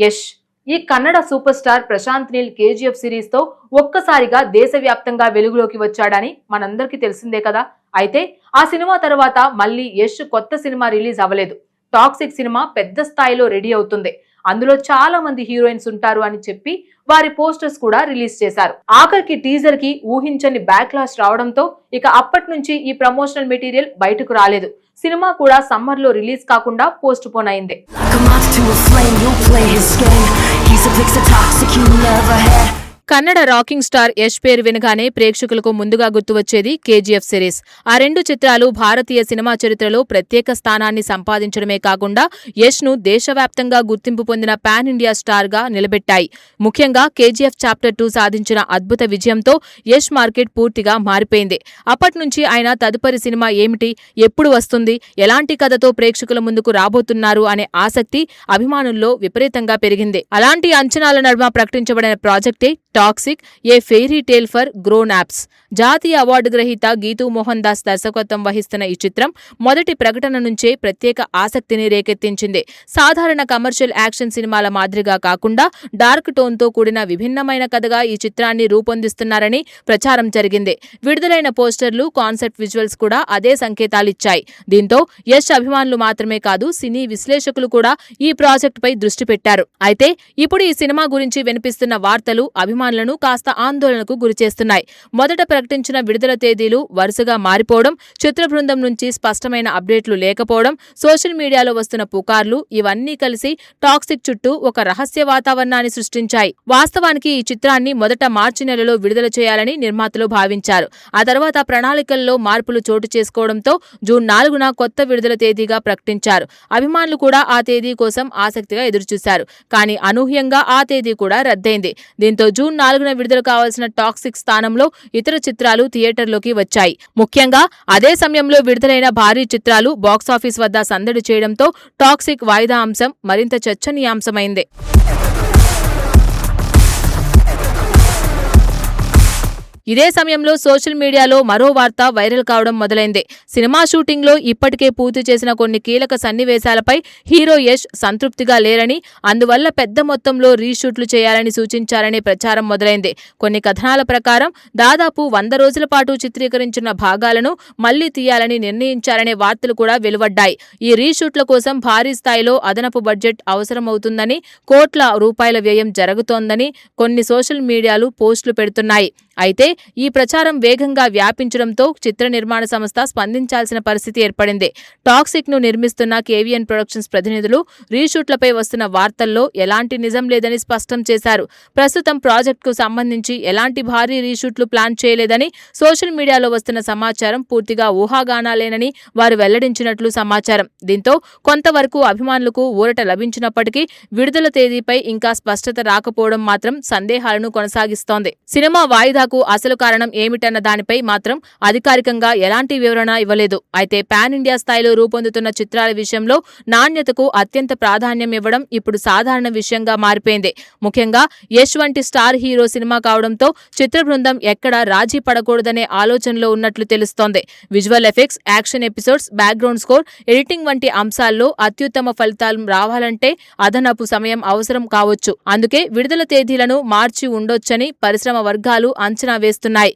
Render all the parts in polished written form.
యష్. ఈ Kannada super star Prashanth Neel KGF series తో ఒక్కసారిగా దేశవ్యాప్తంగా వెలుగులోకి వచ్చాడని మనందరికీ తెలిసిందే కదా. అయితే ఆ సినిమా తర్వాత మళ్ళీ యష్ కొత్త సినిమా రిలీజ్ అవ్వలేదు. టాక్సిక్ సినిమా పెద్ద స్థాయిలో రెడీ అవుతుంది. అందులో చాలా మంది హీరోయిన్స్ ఉంటారు అని చెప్పి వారి పోస్టర్స్ కూడా రిలీజ్ చేశారు. ఆఖరికి టీజర్ కి ఊహించని బ్యాక్లాష్ రావడంతో ఇక అప్పటి నుంచి ఈ ప్రమోషనల్ మెటీరియల్ బయటకు రాలేదు. సినిమా కూడా సమ్మర్ లో రిలీజ్ కాకుండా పోస్ట్ పోన్ అయింది. కన్నడ రాకింగ్ స్టార్ యష్ పేరు వినగానే ప్రేక్షకులకు ముందుగా గుర్తువచ్చేది కేజీఎఫ్ సిరీస్. ఆ రెండు చిత్రాలు భారతీయ సినిమా చరిత్రలో ప్రత్యేక స్థానాన్ని సంపాదించడమే కాకుండా యష్ ను దేశవ్యాప్తంగా గుర్తింపు పొందిన పాన్ ఇండియా స్టార్ గా నిలబెట్టాయి. ముఖ్యంగా కేజీఎఫ్ చాప్టర్ 2 సాధించిన అద్భుత విజయంతో యష్ మార్కెట్ పూర్తిగా మారిపోయింది. అప్పటి నుంచి ఆయన తదుపరి సినిమా ఏమిటి, ఎప్పుడు వస్తుంది, ఎలాంటి కథతో ప్రేక్షకుల ముందుకు రాబోతున్నారు అనే ఆసక్తి అభిమానుల్లో విపరీతంగా పెరిగింది. అలాంటి అంచనాల నడుమ ప్రకటించబడిన ప్రాజెక్టే Toxic, a fairy tale for grown ups. జాతీయ అవార్డు గ్రహీత గీతూ మోహన్ దాస్ దర్శకత్వం వహిస్తున్న ఈ చిత్రం మొదటి ప్రకటన నుంచే ప్రత్యేక ఆసక్తిని రేకెత్తించింది. సాధారణ కమర్షియల్ యాక్షన్ సినిమాల మాదిరిగా కాకుండా డార్క్ టోన్ తో కూడిన విభిన్నమైన కథగా ఈ చిత్రాన్ని రూపొందిస్తున్నారని ప్రచారం జరిగింది. విడుదలైన పోస్టర్లు, కాన్సెప్ట్ విజువల్స్ కూడా అదే సంకేతాలిచ్చాయి. దీంతో యష్ అభిమానులు మాత్రమే కాదు, సినీ విశ్లేషకులు కూడా ఈ ప్రాజెక్టుపై దృష్టి పెట్టారు. అయితే ఇప్పుడు ఈ సినిమా గురించి వినిపిస్తున్న వార్తలు అభిమానులను కాస్త ఆందోళనకు గురిచేస్తున్నాయి. మొదట ప్రకటించిన విడుదల తేదీలు వరుసగా మారిపోవడం, చిత్ర బృందం నుంచి స్పష్టమైన అప్డేట్లు లేకపోవడం, సోషల్ మీడియాలో వస్తున్న పుకార్లు ఇవన్నీ కలిసి టాక్సిక్ చుట్టూ ఒక రహస్య వాతావరణాన్ని సృష్టించాయి. వాస్తవానికి ఈ చిత్రాన్ని మొదట మార్చి నెలలో విడుదల చేయాలని నిర్మాతలు భావించారు. ఆ తర్వాత ప్రణాళికల్లో మార్పులు చోటు చేసుకోవడంతో జూన్ 4న కొత్త విడుదల తేదీగా ప్రకటించారు. అభిమానులు కూడా ఆ తేదీ కోసం ఆసక్తిగా ఎదురుచూశారు. కానీ అనూహ్యంగా ఆ తేదీ కూడా రద్దయింది. దీంతో జూన్ 4న విడుదల కావాల్సిన టాక్సిక్ స్థానంలో ఇతర చిత్రాలు థియేటర్లోకి వచ్చాయి. ముఖ్యంగా అదే సమయంలో విడుదలైన భారీ చిత్రాలు బాక్సాఫీస్ వద్ద సందడి చేయడంతో టాక్సిక్ వాయిదా అంశం మరింత చర్చనీయాంశమైంది. ఇదే సమయంలో సోషల్ మీడియాలో మరో వార్త వైరల్ కావడం మొదలైంది. సినిమా షూటింగ్లో ఇప్పటికే పూర్తి చేసిన కొన్ని కీలక సన్నివేశాలపై హీరో యష్ సంతృప్తిగా లేరని, అందువల్ల పెద్ద మొత్తంలో రీషూట్లు చేయాలని సూచించారనే ప్రచారం మొదలైంది. కొన్ని కథనాల ప్రకారం దాదాపు 100 రోజుల పాటు చిత్రీకరించిన భాగాలను మళ్లీ తీయాలని నిర్ణయించారనే వార్తలు కూడా వెలువడ్డాయి. ఈ రీషూట్ల కోసం భారీ స్థాయిలో అదనపు బడ్జెట్ అవసరమవుతుందని, కోట్ల రూపాయల వ్యయం జరుగుతోందని కొన్ని సోషల్ మీడియాలు పోస్టులు పెడుతున్నాయి. అయితే ఈ ప్రచారం వేగంగా వ్యాపించడంతో చిత్ర నిర్మాణ సంస్థ స్పందించాల్సిన పరిస్థితి ఏర్పడింది. టాక్సిక్ ను నిర్మిస్తున్న కేవీఎన్ ప్రొడక్షన్స్ ప్రతినిధులు రీషూట్లపై వస్తున్న వార్తల్లో ఎలాంటి నిజం లేదని స్పష్టం చేశారు. ప్రస్తుతం ప్రాజెక్టుకు సంబంధించి ఎలాంటి భారీ రీషూట్లు ప్లాన్ చేయలేదని, సోషల్ మీడియాలో వస్తున్న సమాచారం పూర్తిగా ఊహాగానాలేనని వారు వెల్లడించినట్లు సమాచారం. దీంతో కొంతవరకు అభిమానులకు ఊరట లభించినప్పటికీ విడుదల తేదీపై ఇంకా స్పష్టత రాకపోవడం మాత్రం సందేహాలను కొనసాగిస్తోంది. సినిమా వాయిదాకు అసలు కారణం ఏమిటన్న దానిపై మాత్రం అధికారికంగా ఎలాంటి వివరణ ఇవ్వలేదు. అయితే పాన్ ఇండియా స్థాయిలో రూపొందుతున్న చిత్రాల విషయంలో నాణ్యతకు అత్యంత ప్రాధాన్యం ఇవ్వడం ఇప్పుడు సాధారణ విషయంగా మారిపోయింది. ముఖ్యంగా యష్ వంటి స్టార్ హీరో సినిమా కావడంతో చిత్ర బృందం ఎక్కడా రాజీ పడకూడదనే ఆలోచనలో ఉన్నట్లు తెలుస్తోంది. Visual effects, action episodes, background score, editing వంటి అంశాల్లో అత్యుత్తమ ఫలితాలు రావాలంటే అదనపు సమయం అవసరం కావచ్చు. అందుకే విడుదల తేదీలను మార్చి ఉండొచ్చని పరిశ్రమ వర్గాలు అంచనా వేస్తున్నాయి.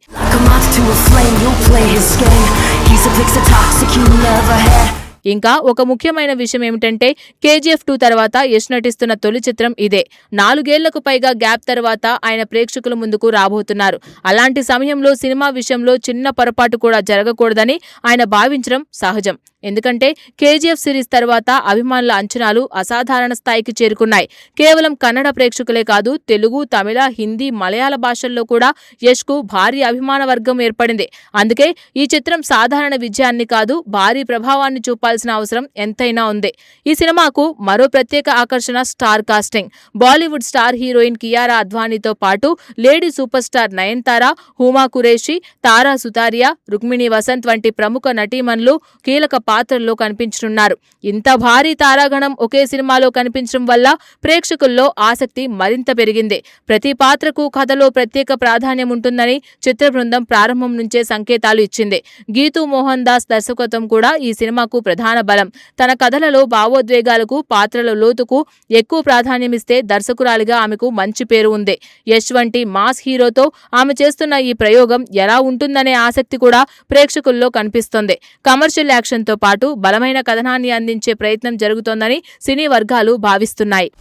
ఇంకా ఒక ముఖ్యమైన విషయం ఏమిటంటే కేజీఎఫ్ 2 తర్వాత యష్ నటిస్తున్న తొలి చిత్రం ఇదే. 4 ఏళ్లకు పైగా గ్యాప్ తర్వాత ఆయన ప్రేక్షకుల ముందుకు రాబోతున్నారు. అలాంటి సమయంలో సినిమా విషయంలో చిన్న పొరపాటు కూడా జరగకూడదని ఆయన భావించడం సహజం. ఎందుకంటే కేజీఎఫ్ సిరీస్ తర్వాత అభిమానుల అంచనాలు అసాధారణ స్థాయికి చేరుకున్నాయి. కేవలం కన్నడ ప్రేక్షకులే కాదు, తెలుగు, తమిళ, హిందీ, మలయాళ భాషల్లో కూడా యష్ కు భారీ అభిమాన వర్గం ఏర్పడింది. అందుకే ఈ చిత్రం సాధారణ విజయాన్ని కాదు, భారీ ప్రభావాన్ని చూపాల్సిన అవసరం ఎంతైనా ఉంది. ఈ సినిమాకు మరో ప్రత్యేక ఆకర్షణ star casting. Bollywood star heroine Kiara అద్వానీతో పాటు lady superstar Nayanthara, Huma Qureshi, Tara Sutaria, Rukmini Vasanth వంటి ప్రముఖ నటీమణులు కీలక పాత్రల్లో కనిపించనున్నారు. ఇంత భారీ తారాగణం ఒకే సినిమాలో కనిపించడం వల్ల ప్రేక్షకుల్లో ఆసక్తి మరింత పెరిగింది. ప్రతి పాత్రకు కథలో ప్రత్యేక ప్రాధాన్యం ఉంటుందని చిత్ర బృందం ప్రారంభం నుంచే సంకేతాలు ఇచ్చింది. గీతూ మోహన్ దాస్ దర్శకత్వం కూడా ఈ సినిమాకు ప్రధాన ప్రధాన బలం. తన కథలలో భావోద్వేగాలకు, పాత్రల లోతుకు ఎక్కువ ప్రాధాన్యమిస్తే దర్శకురాలిగా ఆమెకు మంచి పేరు ఉంది. యశ్ వంటి మాస్ హీరోతో ఆమె చేస్తున్న ఈ ప్రయోగం ఎలా ఉంటుందనే ఆసక్తి కూడా ప్రేక్షకుల్లో కనిపిస్తోంది. కమర్షియల్ యాక్షన్తో పాటు బలమైన కథనాన్ని అందించే ప్రయత్నం జరుగుతోందని సినీ వర్గాలు భావిస్తున్నాయి.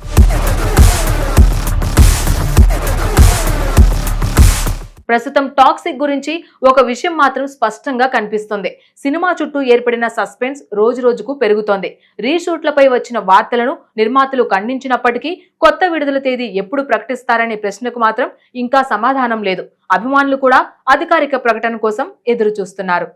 ప్రస్తుతం టాక్సిక్ గురించి ఒక విషయం మాత్రం స్పష్టంగా కనిపిస్తుంది. సినిమా చుట్టూ ఏర్పడిన సస్పెన్స్ రోజు రోజుకు పెరుగుతోంది. రీషూట్లపై వచ్చిన వార్తలను నిర్మాతలు ఖండించినప్పటికీ కొత్త విడుదల తేదీ ఎప్పుడు ప్రకటిస్తారనే ప్రశ్నకు మాత్రం ఇంకా సమాధానం లేదు. అభిమానులు కూడా అధికారిక ప్రకటన కోసం ఎదురు చూస్తున్నారు.